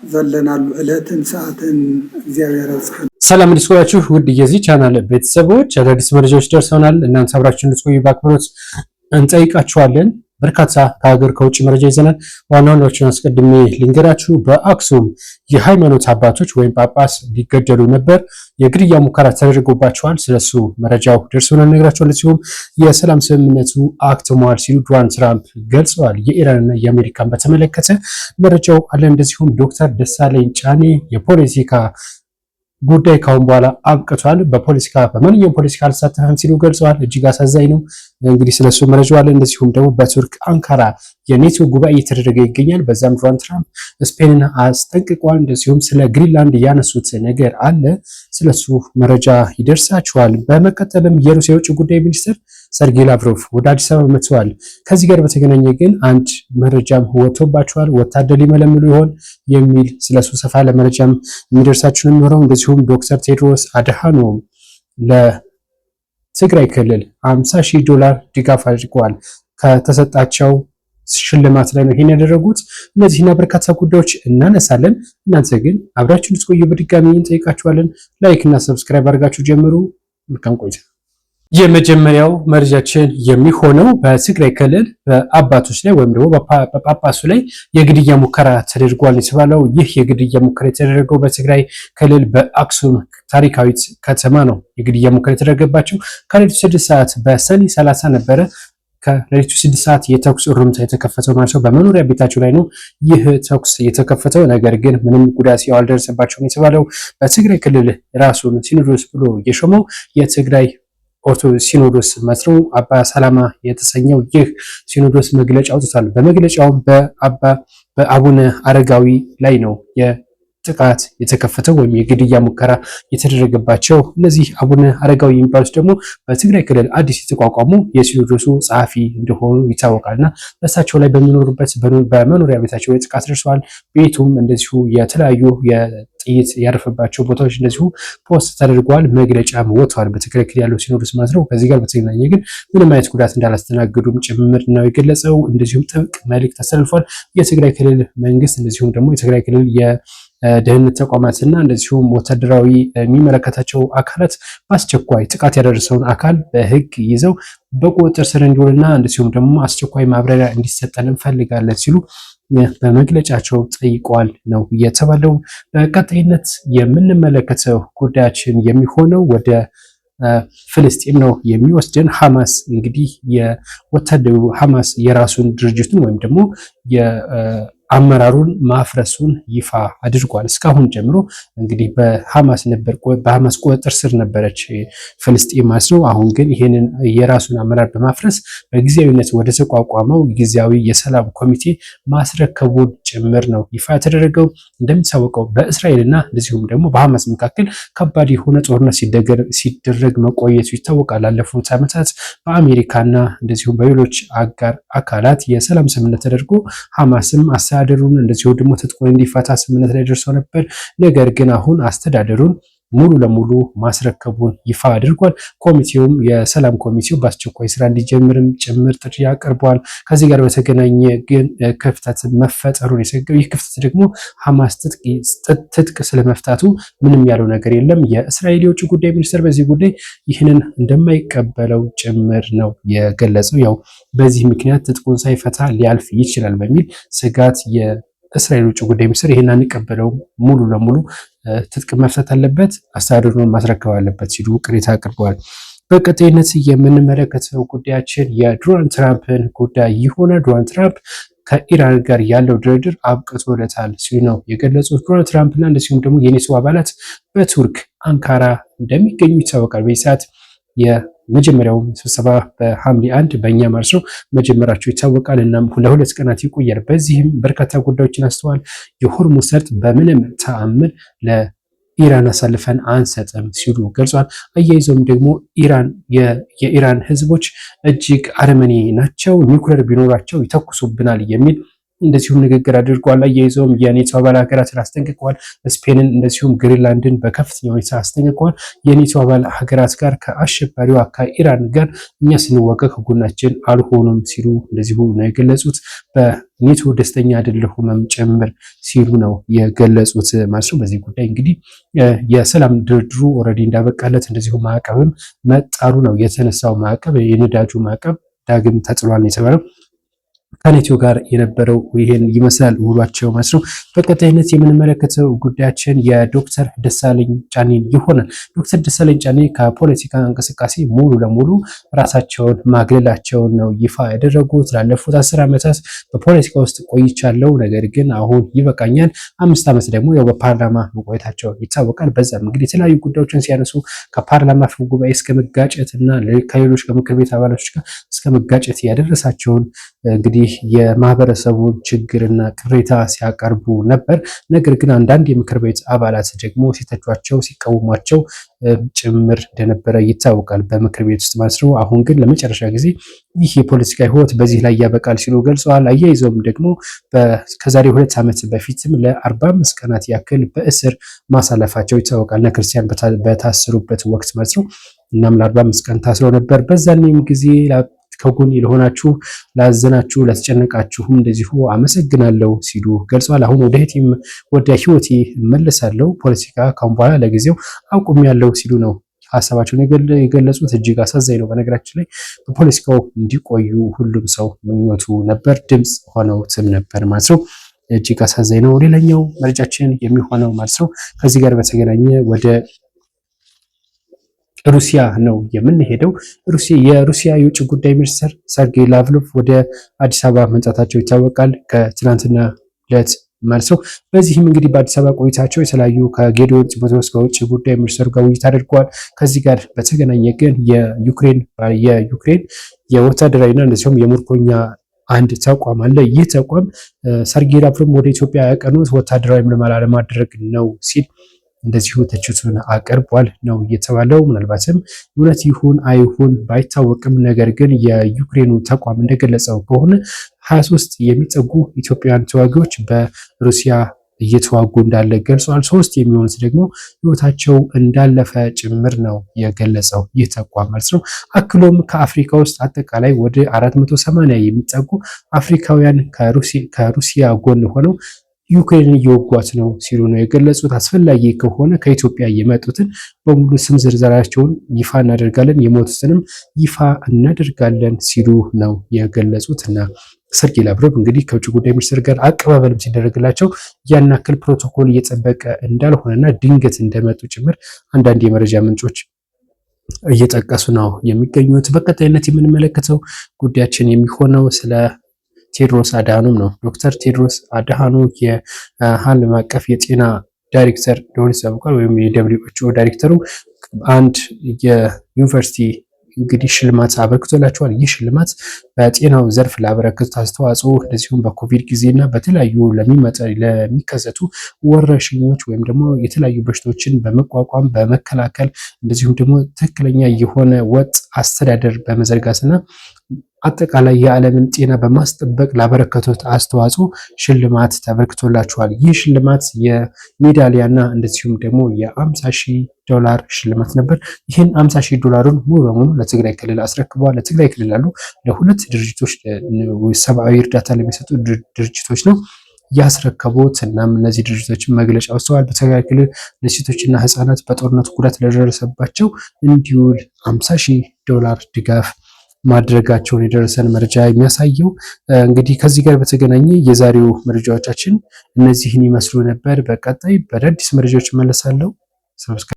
ዘለናሉ ዕለትን ሰዓትን እግዚአብሔር ያጽናን። ሰላም እንድትቆያችሁ ውድ የዚህ ቻናል ቤተሰቦች አዳዲስ መረጃዎች ደርሰውናል። እናንተ አብራችሁን እንድትቆዩ በአክብሮት እንጠይቃችኋለን። በርካታ ከሀገር ከውጭ መረጃ ይዘናል። ዋና ዋናዎቹን አስቀድሜ ልንገራችሁ። በአክሱም የሃይማኖት አባቶች ወይም ጳጳስ ሊገደሉ ነበር፣ የግድያ ሙከራ ተደርጎባቸዋል። ስለሱ መረጃው ደርሶናል፣ እነግራችኋለን። ሲሆን የሰላም ስምምነቱ አክትሟል ሲሉ ዶናልድ ትራምፕ ገልጸዋል። የኢራንና የአሜሪካን በተመለከተ መረጃው አለ። እንደዚሁም ዶክተር ደሳለኝ ጫኔ የፖለቲካ ጉዳይ ካሁን በኋላ አብቅቷል፣ በፖለቲካ በማንኛውም ፖለቲካ አልሳተፈም ሲሉ ገልጸዋል። እጅግ አሳዛኝ ነው። እንግዲህ ስለሱ መረጃው አለ። እንደዚሁም ደግሞ በቱርክ አንካራ የኔቶ ጉባኤ እየተደረገ ይገኛል። በዛም ዶናልድ ትራምፕ ስፔንን አስጠንቅቋል። እንደዚሁም ስለ ግሪንላንድ ያነሱት ነገር አለ። ስለሱ መረጃ ይደርሳችኋል። በመቀጠልም የሩሲያ የውጭ ጉዳይ ሚኒስትር ሰርጌይ ላቭሮቭ ወደ አዲስ አበባ መጥተዋል። ከዚህ ጋር በተገናኘ ግን አንድ መረጃም ወጥቶባቸዋል። ወታደር ሊመለምሉ ይሆን የሚል ስለሱ ሰፋ ለመረጃም የሚደርሳችሁ ነው የሚሆነው። እንደዚሁም ዶክተር ቴድሮስ አድሃኖም ለትግራይ ክልል $50,000 ድጋፍ አድርገዋል። ከተሰጣቸው ሽልማት ላይ ነው ይሄን ያደረጉት። እነዚህና በርካታ ጉዳዮች እናነሳለን። እናንተ ግን አብራችሁን እንድትቆዩ በድጋሚ እንጠይቃችኋለን። ላይክ እና ሰብስክራይብ አድርጋችሁ ጀምሩ። መልካም ቆይታ። የመጀመሪያው መረጃችን የሚሆነው በትግራይ ክልል በአባቶች ላይ ወይም ደግሞ በጳጳሱ ላይ የግድያ ሙከራ ተደርጓል የተባለው ይህ የግድያ ሙከራ የተደረገው በትግራይ ክልል በአክሱም ታሪካዊት ከተማ ነው። የግድያ ሙከራ የተደረገባቸው ከሌሊቱ 6 ሰዓት በሰኔ 30 ነበረ። ከሌሊቱ 6 ሰዓት የተኩስ እሩምታ የተከፈተው ማለት ነው። በመኖሪያ ቤታቸው ላይ ነው ይህ ተኩስ የተከፈተው። ነገር ግን ምንም ጉዳት ያልደረሰባቸው ነው የተባለው። በትግራይ ክልል ራሱን ሲኖዶስ ብሎ የሾመው የትግራይ ኦርቶዶክስ ሲኖዶስ መስሎ አባ ሰላማ የተሰኘው ይህ ሲኖዶስ መግለጫ አውጥቷል። በመግለጫውም በአቡነ አረጋዊ ላይ ነው ጥቃት የተከፈተው ወይም የግድያ ሙከራ የተደረገባቸው። እነዚህ አቡነ አረጋዊ የሚባሉት ደግሞ በትግራይ ክልል አዲስ የተቋቋሙ የሲኖዶሱ ጸሐፊ እንደሆኑ ይታወቃልና በእሳቸው ላይ በሚኖሩበት በመኖሪያ ቤታቸው ላይ ጥቃት ደርሰዋል። ቤቱም እንደዚሁ የተለያዩ የጥይት ያረፈባቸው ቦታዎች እንደዚሁ ፖስት ተደርጓል። መግለጫም ወጥቷል በትግራይ ክልል ያለው ሲኖዶስ ማለት ነው። ከዚህ ጋር በተገናኘ ግን ምንም አይነት ጉዳት እንዳላስተናገዱም ጭምር ነው የገለጸው። እንደዚሁም ጥብቅ መልእክት ተሰልፏል። የትግራይ ክልል መንግስት እንደዚሁም ደግሞ የትግራይ ክልል ደህንነት ተቋማትና እንደዚሁም ወታደራዊ የሚመለከታቸው አካላት በአስቸኳይ ጥቃት ያደረሰውን አካል በሕግ ይዘው በቁጥጥር ስር እንዲውልና እንደዚሁም ደግሞ አስቸኳይ ማብራሪያ እንዲሰጠን እንፈልጋለን ሲሉ በመግለጫቸው ጠይቀዋል ነው የተባለው። በቀጣይነት የምንመለከተው ጉዳያችን የሚሆነው ወደ ፍልስጤም ነው የሚወስደን። ሐማስ እንግዲህ የወታደሩ ሐማስ የራሱን ድርጅቱን ወይም ደግሞ አመራሩን ማፍረሱን ይፋ አድርጓል። እስካሁን ጀምሮ እንግዲህ በሐማስ ቁጥጥር ስር ነበረች ፍልስጤም ማለት ነው። አሁን ግን ይሄንን የራሱን አመራር በማፍረስ በጊዜያዊነት ወደ ተቋቋመው ጊዜያዊ የሰላም ኮሚቴ ማስረከቡን ጭምር ነው ይፋ የተደረገው። እንደሚታወቀው በእስራኤልና እንደዚሁም ደግሞ በሐማስ መካከል ከባድ የሆነ ጦርነት ሲደረግ መቆየቱ ይታወቃል። ላለፉት ዓመታት በአሜሪካና እንደዚሁም በሌሎች አጋር አካላት የሰላም ስምምነት ተደርጎ ሐማስም አስተዳደሩን እንደዚሁ ደግሞ ትጥቁን እንዲፈታ ስምምነት ላይ ደርሰው ነበር። ነገር ግን አሁን አስተዳደሩን ሙሉ ለሙሉ ማስረከቡን ይፋ አድርጓል። ኮሚቴውም የሰላም ኮሚቴው በአስቸኳይ ስራ እንዲጀምርም ጭምር ጥሪ አቅርበዋል። ከዚህ ጋር በተገናኘ ግን ክፍተት መፈጠሩን የሰገው ይህ ክፍተት ደግሞ ሐማስ ትጥቅ ስለመፍታቱ ምንም ያለው ነገር የለም። የእስራኤል የውጭ ጉዳይ ሚኒስትር በዚህ ጉዳይ ይህንን እንደማይቀበለው ጭምር ነው የገለጸው። ያው በዚህ ምክንያት ትጥቁን ሳይፈታ ሊያልፍ ይችላል በሚል ስጋት የእስራኤል የውጭ ጉዳይ ሚኒስትር ይህን አንቀበለውም፣ ሙሉ ለሙሉ ትጥቅ መፍታት አለበት፣ አስተዳደሩን ማስረከብ አለበት ሲሉ ቅሬታ አቅርበዋል። በቀጣይነት የምንመለከተው ጉዳያችን የዶናልድ ትራምፕን ጉዳይ ይሆናል። ዶናልድ ትራምፕ ከኢራን ጋር ያለው ድርድር አብቅቶለታል ሲሉ ነው የገለጹት። ዶናልድ ትራምፕና እንደዚሁም ደግሞ የኔቶ አባላት በቱርክ አንካራ እንደሚገኙ ይታወቃል። በዚህ ሰዓት የመጀመሪያው ስብሰባ በሐምሌ 1 በእኛ ማለት ነው መጀመራቸው ይታወቃል። እናም ለ2 ቀናት ይቆያል። በዚህም በርካታ ጉዳዮችን አስተዋል። የሆርሙዝ ሰርጥ በምንም ተአምር ለኢራን አሳልፈን አንሰጥም ሲሉ ገልጿል። አያይዘውም ደግሞ የኢራን ህዝቦች እጅግ አረመኔ ናቸው፣ ኒውክሌር ቢኖራቸው ይተኩሱብናል የሚል እንደዚሁም ንግግር አድርገዋል። አያይዘውም የኔቶ አባል ሀገራትን አስጠንቅቀዋል። ስፔንን እንደዚሁም ግሪንላንድን በከፍተኛ ሁኔታ አስጠንቅቀዋል። የኔቶ አባል ሀገራት ጋር ከአሸባሪዋ ከኢራን ጋር እኛ ስንዋጋ ከጎናችን አልሆኑም ሲሉ እንደዚሁ ነው የገለጹት። በኔቶ ደስተኛ አይደለሁም ጭምር ሲሉ ነው የገለጹት ማለት ነው። በዚህ ጉዳይ እንግዲህ የሰላም ድርድሩ ኦልሬዲ እንዳበቃለት እንደዚሁ ማዕቀብም መጣሉ ነው የተነሳው። ማዕቀብ የነዳጁ ማዕቀብ ዳግም ተጥሏል የተባለው ከኔቶ ጋር የነበረው ይሄን ይመስላል ውሏቸው ማለት ነው። በቀጣይነት የምንመለከተው ጉዳያችን የዶክተር ደሳለኝ ጫኔን ይሆናል። ዶክተር ደሳለኝ ጫኔ ከፖለቲካ እንቅስቃሴ ሙሉ ለሙሉ ራሳቸውን ማግለላቸውን ነው ይፋ ያደረጉት። ላለፉት 10 ዓመታት በፖለቲካ ውስጥ ቆይቻለሁ፣ ነገር ግን አሁን ይበቃኛል። 5 ዓመት ደግሞ ያው በፓርላማ መቆየታቸው ይታወቃል። በዛም እንግዲህ የተለያዩ ጉዳዮችን ሲያነሱ ከፓርላማ አፈ ጉባኤ እስከ መጋጨት እና ከሌሎች ከምክር ቤት አባላቶች ጋር እስከ መጋጨት ያደረሳቸውን እንግዲህ የማህበረሰቡን ችግርና ቅሬታ ሲያቀርቡ ነበር። ነገር ግን አንዳንድ የምክር ቤት አባላት ደግሞ ሲተቿቸው፣ ሲቃወሟቸው ጭምር እንደነበረ ይታወቃል በምክር ቤት ውስጥ ማለት ነው። አሁን ግን ለመጨረሻ ጊዜ ይህ የፖለቲካ ህይወት በዚህ ላይ ያበቃል ሲሉ ገልጸዋል። አያይዘውም ደግሞ ከዛሬ 2 ዓመት በፊትም ለ45 ቀናት ያክል በእስር ማሳለፋቸው ይታወቃል። እነ ክርስቲያን በታሰሩበት ወቅት ማለት ነው። እናም ለ45 ቀን ታስረው ነበር። በዛኔም ጊዜ ከጎን ለሆናችሁ፣ ላዘናችሁ፣ ለተጨነቃችሁም እንደዚሁ አመሰግናለሁ ሲሉ ገልጸዋል። አሁን ወደ ህይወቴ እመለሳለሁ፣ ፖለቲካ ካሁን በኋላ ለጊዜው አቁሜያለሁ ሲሉ ነው ሀሳባቸውን የገለጹት። እጅግ አሳዛኝ ነው። በነገራችን ላይ በፖለቲካው እንዲቆዩ ሁሉም ሰው ምኞቱ ነበር፣ ድምፅ ሆነውትም ነበር ማለት ነው። እጅግ አሳዛኝ ነው። ሌላኛው መረጃችን የሚሆነው ማለት ነው ከዚህ ጋር በተገናኘ ወደ ሩሲያ ነው የምንሄደው። የሩሲያ የውጭ ጉዳይ ሚኒስትር ሰርጌይ ላቭሮቭ ወደ አዲስ አበባ መምጣታቸው ይታወቃል። ከትናንትና ዕለት ማለት ነው። በዚህም እንግዲህ በአዲስ አበባ ቆይታቸው የተለያዩ ከጌዲዮን ጢሞቴዎስ ከውጭ ጉዳይ ሚኒስትሩ ጋር ውይይት አድርገዋል። ከዚህ ጋር በተገናኘ ግን የዩክሬን የወታደራዊና እንደዚሁም የምርኮኛ አንድ ተቋም አለ። ይህ ተቋም ሰርጌይ ላቭሮቭ ወደ ኢትዮጵያ ያቀኑት ወታደራዊ ምልመላ ለማድረግ ነው ሲል እንደዚሁ ትችቱን አቅርቧል ነው የተባለው። ምናልባትም እውነት ይሁን አይሁን ባይታወቅም፣ ነገር ግን የዩክሬኑ ተቋም እንደገለጸው ከሆነ 23 የሚጠጉ ኢትዮጵያውያን ተዋጊዎች በሩሲያ እየተዋጉ እንዳለ ገልጸዋል። 3 የሚሆኑት ደግሞ ህይወታቸው እንዳለፈ ጭምር ነው የገለጸው ይህ ተቋም ማለት ነው። አክሎም ከአፍሪካ ውስጥ አጠቃላይ ወደ 480 የሚጠጉ አፍሪካውያን ከሩሲያ ጎን ሆነው ዩክሬንን እየወጓት ነው ሲሉ ነው የገለጹት። አስፈላጊ ከሆነ ከኢትዮጵያ የመጡትን በሙሉ ስም ዝርዝራቸውን ይፋ እናደርጋለን፣ የሞቱትንም ይፋ እናደርጋለን ሲሉ ነው የገለጹት። እና ሰርጌይ ላቭሮቭ እንግዲህ ከውጭ ጉዳይ ሚኒስትር ጋር አቀባበልም ሲደረግላቸው ያን ያክል ፕሮቶኮል እየጠበቀ እንዳልሆነና ድንገት እንደመጡ ጭምር አንዳንድ የመረጃ ምንጮች እየጠቀሱ ነው የሚገኙት። በቀጣይነት የምንመለከተው ጉዳያችን የሚሆነው ስለ ቴድሮስ አድሃኖም ነው። ዶክተር ቴድሮስ አድሃኖም የዓለም አቀፍ የጤና ዳይሬክተር እንደሆነ ይታወቃል። ወይም የደብሊውኤችኦ ዳይሬክተሩ አንድ የዩኒቨርሲቲ እንግዲህ ሽልማት አበርክቶላቸዋል። ይህ ሽልማት በጤናው ዘርፍ ላበረከቱት አስተዋጽኦ እንደዚሁም በኮቪድ ጊዜና በተለያዩ ለሚከሰቱ ወረርሽኞች ወይም ደግሞ የተለያዩ በሽታዎችን በመቋቋም በመከላከል እንደዚሁም ደግሞ ትክክለኛ የሆነ ወጥ አስተዳደር በመዘርጋትና አጠቃላይ የዓለምን ጤና በማስጠበቅ ላበረከቱት አስተዋጽኦ ሽልማት ተበርክቶላቸዋል። ይህ ሽልማት የሜዳሊያና እንደዚሁም ደግሞ $50,000 ሽልማት ነበር። ይህን $50,000 ሙሉ በሙሉ ለትግራይ ክልል አስረክበዋል። ለትግራይ ክልል ያሉ ለ2 ድርጅቶች ሰብአዊ እርዳታ ለሚሰጡ ድርጅቶች ነው ያስረከቡት። እናም እነዚህ ድርጅቶችን መግለጫ ወጥተዋል። በትግራይ ክልል ለሴቶችና ህፃናት በጦርነቱ ጉዳት ለደረሰባቸው እንዲውል $50,000 ድጋፍ ማድረጋቸውን የደረሰን መረጃ የሚያሳየው። እንግዲህ ከዚህ ጋር በተገናኘ የዛሬው መረጃዎቻችን እነዚህን ይመስሉ ነበር። በቀጣይ በአዳዲስ መረጃዎች እመለሳለሁ።